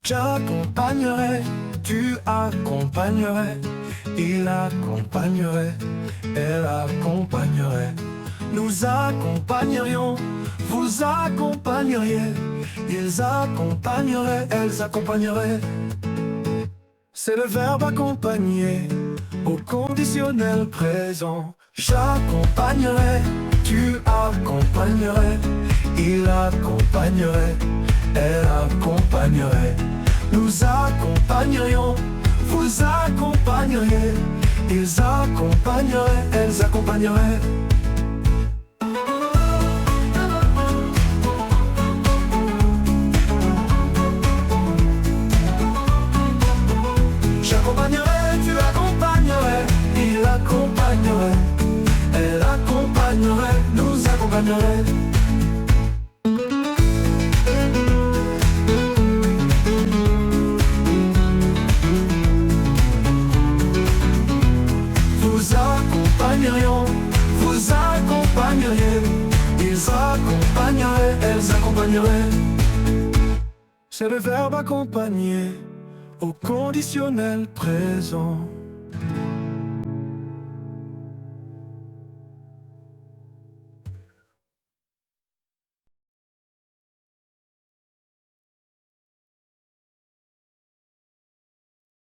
J'accompagnerai, tu accompagnerais, il accompagnerait, elle accompagnerait. Nous accompagnerions, vous accompagneriez, ils accompagneraient, elles accompagneraient. C'est le verbe accompagner au conditionnel présent. J'accompagnerai, tu accompagnerais, il accompagnerait, elle accompagnerait. Nous accompagnerions, vous accompagneriez, ils accompagneraient, elles accompagneraient. J'accompagnerai, tu accompagnerais, il accompagnerait, elle accompagnerait, nous accompagnerait. Vous accompagnerions, vous accompagneriez, ils accompagneraient, elles accompagneraient. C'est le verbe accompagner au conditionnel présent.